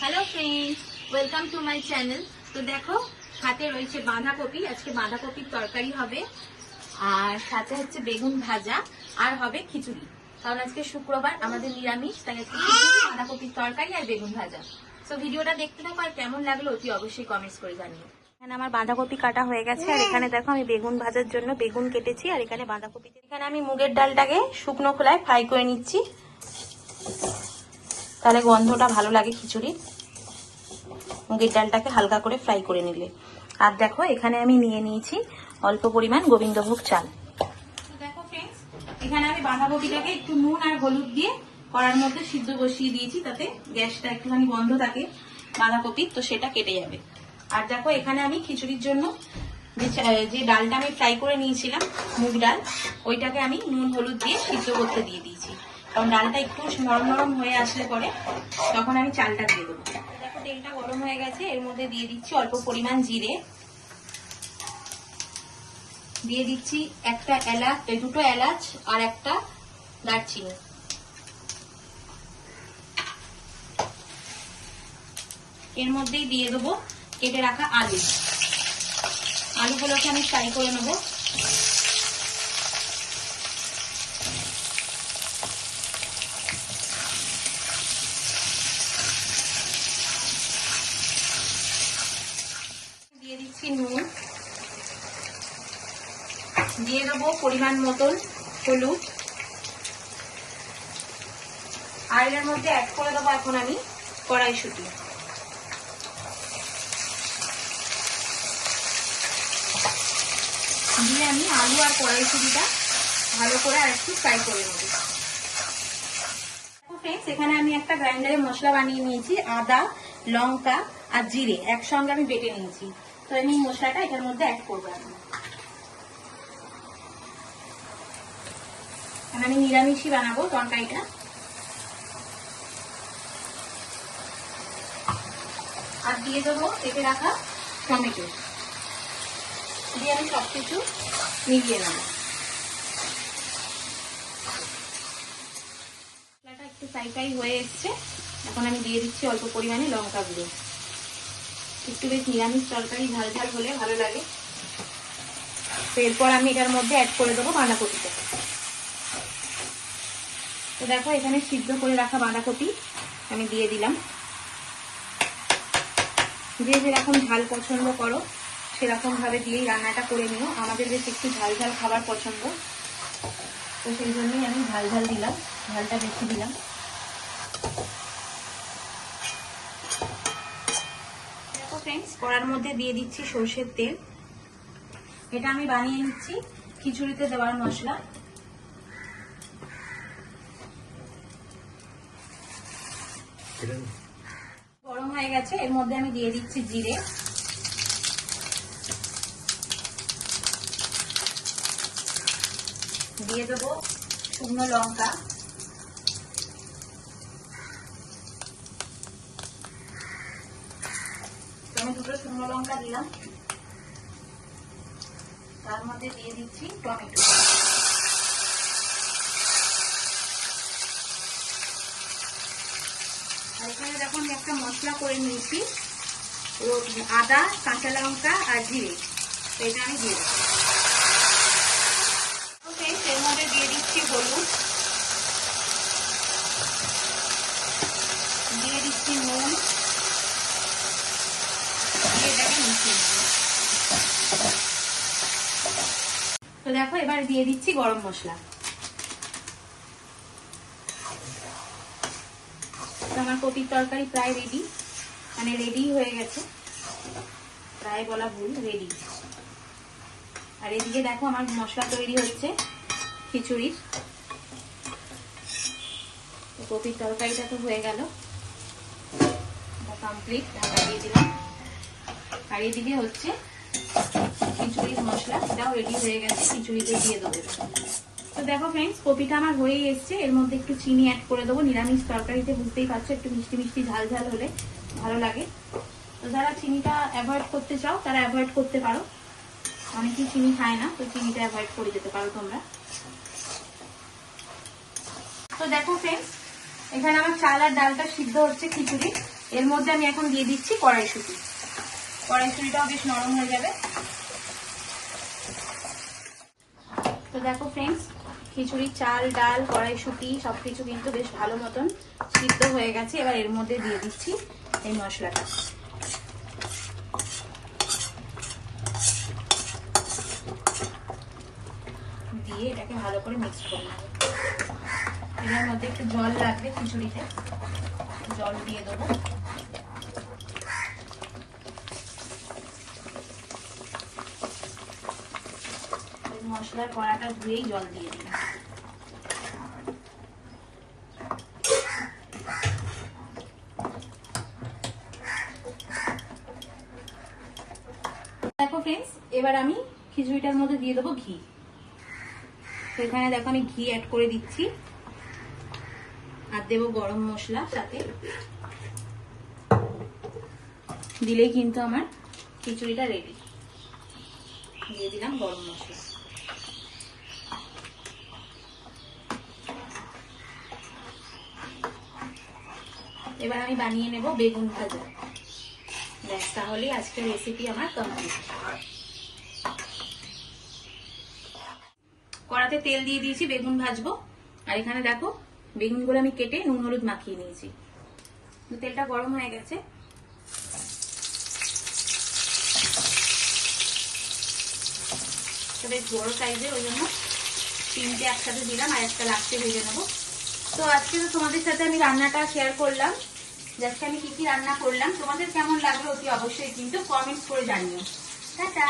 Hello friends, welcome to my channel. তো দেখো, হাতে রয়েছে বাঁধাকপি। আজকে বাঁধাকপির তরকারি হবে, আর সাথে হচ্ছে বেগুন ভাজা, আর হবে খিচুড়ি। কারণ আজকে শুক্রবার, আমাদের নিরামিষ, তাই আজকে খিচুড়ি, বাঁধাকপির তরকারি আর বেগুন ভাজা। তো ভিডিওটা দেখতে থাকো, আর কেমন লাগলো অতি অবশ্যই কমেন্টস করে জানিও। এখানে আমার বাঁধাকপি কাটা হয়ে গেছে, আর এখানে দেখো আমি বেগুন ভাজার জন্য বেগুন কেটেছি, আর এখানে বাঁধাকপি। এখানে আমি মুগের ডালটাকে শুকনো খোলায় ফ্রাই করে নিচ্ছি, তাহলে গন্ধটা ভালো লাগে খিচুড়ির। মুগের ডালটাকে হালকা করে ফ্রাই করে নিলে। আর দেখো, এখানে আমি নিয়ে নিয়েছি অল্প পরিমাণ গোবিন্দভোগ চাল। দেখো ফ্রেন্ডস, এখানে আমি বাঁধাকপিটাকে একটু নুন আর হলুদ দিয়ে কড়ার মধ্যে সিদ্ধ বসিয়ে দিয়েছি, তাতে গ্যাসটা একটুখানি বন্ধ থাকে বাঁধাকপির, তো সেটা কেটে যাবে। আর দেখো, এখানে আমি খিচুড়ির জন্য যে ডালটা আমি ফ্রাই করে নিয়েছিলাম, মুগ ডাল, ওইটাকে আমি নুন হলুদ দিয়ে সিদ্ধ করতে দিয়ে দিয়েছি। কারণ ডালটা একটু নরম নরম হয়ে আসলে পরে তখন আমি চালটা দিয়ে দেবো। দেখো, তেলটা গরম হয়ে গেছে, এর মধ্যে দিয়ে দিচ্ছি অল্প পরিমাণ জিরে, দিয়ে দিচ্ছি দুটো এলাচ আর একটা দারচিনি। এর মধ্যেই দিয়ে দেবো কেটে রাখা আলুগুলোকে আমি ফ্রাই করে নেবো। দিয়ে দিচ্ছি নুন, দিয়ে দেবো পরিমাণ মতন হলুদ, আর এর মধ্যে অ্যাড করে দেবো এখন আমি কড়াইশুঁটি। দিয়ে আমি আলু আর কড়াইশুঁটিটা ভালো করে আর একটু ফ্রাই করে নেব। ফ্রেন্ডস, এখানে আমি একটা গ্রাইন্ডারে মশলা বানিয়ে নিয়েছি, আদা, লঙ্কা আর জিরে একসঙ্গে আমি বেটে নিয়েছি। তো আমি মশলাটা এটার মধ্যে অ্যাড করবো। এখন আমি নিরামিষই বানাবো তরকারিটা। আর দিয়ে দেবো কেটে রাখা টমেটো, দিয়ে আমি সবকিছু মিলিয়ে নেব। মশলাটা একটু ফ্রাই হয়ে এসছে, এখন আমি দিয়ে দিচ্ছি অল্প পরিমাণে লঙ্কা গুঁড়ো। একটু বেশ নিরামিষ তরকারি ঝাল ঝাল হলে ভালো লাগে। তো এরপর আমি এটার মধ্যে অ্যাড করে দেবো বাঁধাকপিটা। তো দেখো, এখানে সিদ্ধ করে রাখা বাঁধাকপি আমি দিয়ে দিলাম। যে যেরকম ঝাল পছন্দ করো সেরকম ভাবে দিয়েই রান্নাটা করে নিও। আমাদের বেশ একটু ঝাল ঝাল খাবার পছন্দ, তো সেই জন্যই আমি ঝাল দিলাম, ঝালটা বেশি দিলাম। দেখো ফ্রেন্ডস, কড়ার মধ্যে দিয়ে দিচ্ছি সরষের তেল। এটা আমি বানিয়ে নিচ্ছি খিচুড়িতে দেওয়ার মশলা। গরম হয়ে গেছে, এর মধ্যে আমি দিয়ে দিচ্ছি জিরে, দিয়ে দেবো শুকনো লঙ্কা, আমি দুটো শুকনো লঙ্কা দিলাম। তার মধ্যে দিয়ে দিচ্ছি টমেটো। আর এখানে দেখো, আমি একটা মশলা করে নিয়েছি, আদা, কাঁচা লঙ্কা আর জিরে, এটা আমি দিয়ে দেবো। এর মধ্যে দিয়ে দিচ্ছি হলুদ, দিয়ে দিচ্ছি নুন, দিয়ে এটাকে মিশিয়ে নেব। তো দেখো, এবার দিয়ে দিচ্ছি গরম মশলা। আমার কপির তরকারি প্রায় রেডি, মানে রেডি হয়ে গেছে, প্রায় বলা ভুল, রেডি। আর এদিকে দেখো, আমার মশলা তৈরি হচ্ছে খিচুড়ির। কপির তরকারিটা তো হয়ে গেল, কমপ্লিট, ঢাকা দিয়ে দিলাম। আর এদিকে হচ্ছে খিচুড়ির মশলা, এটাও রেডি হয়ে গেছে, খিচুড়িতে দিয়ে দেবো। তো দেখো ফ্রেন্ডস, কপিটা আমার হয়ে এসছে, এর মধ্যে একটু চিনি অ্যাড করে দেবো। নিরামিষ তরকারিতে বুঝতেই পারছো, একটু মিষ্টি মিষ্টি ঝাল ঝাল হলে ভালো লাগে। তো যারা চিনিটা অ্যাভয়েড করতে চাও তারা অ্যাভয়েড করতে পারো, অনেকেই চিনি খায় না, তো চিনিটা অ্যাভয়েড করে যেতে পারো তোমরা। তো দেখো ফ্রেন্ডস, এখানে আমার চাল আর ডালটা সিদ্ধ হচ্ছে খিচুড়ি। এর মধ্যে আমি এখন দিয়ে দিচ্ছি কড়াইশুঁটি। কড়াইশুঁটিটাও বেশ নরম হয়ে যাবে। তো দেখো ফ্রেন্ডস, খিচুড়ি চাল, ডাল, কড়াইশুঁটি সবকিছু কিন্তু বেশ ভালো মতন সিদ্ধ হয়ে গেছে। এবার এর মধ্যে দিয়ে দিচ্ছি এই মশলাটা। দিয়ে এটাকে ভালো করে মিক্স করে নেব। এর মধ্যে একটু জল লাগবে খিচুড়িতে, জল দিয়ে দেবো। মশলার কড়াটা ধুয়েই জল দিয়ে দিলাম। দেখো ফ্রেন্ডস, এবার আমি খিচুড়িটার মধ্যে দিয়ে দেবো ঘি। তো এখানে দেখো আমি ঘি অ্যাড করে দিচ্ছি, আর দেবো গরম মশলা সাথে। দিলেই কিন্তু আমার খিচুড়িটা রেডি। দিয়ে দিলাম গরম মশলা। এবার আমি বানিয়ে নেব বেগুন ভাজা। ব্যাস, তাহলেই আজকের রেসিপি আমার কমপ্লিট। কড়াতে তেল দিয়ে দিয়েছি, বেগুন ভাজবো। আর এখানে দেখো বেগুনগুলো আমি কেটে নুন হলুদ মাখিয়ে নিয়েছি। তেলটা গরম হয়ে গেছে। বেশ বড় সাইজের, ওই জন্য 3টে একসাথে দিলাম, আর একটা লাস্টে ভেজে নেবো। তো আজকে তো তোমাদের সাথে আমি রান্নাটা শেয়ার করলাম, আজকে আমি কি কি রান্না করলাম। তোমাদের কেমন লাগলো অতি অবশ্যই কিন্তু কমেন্টস করে জানিও। টাটা।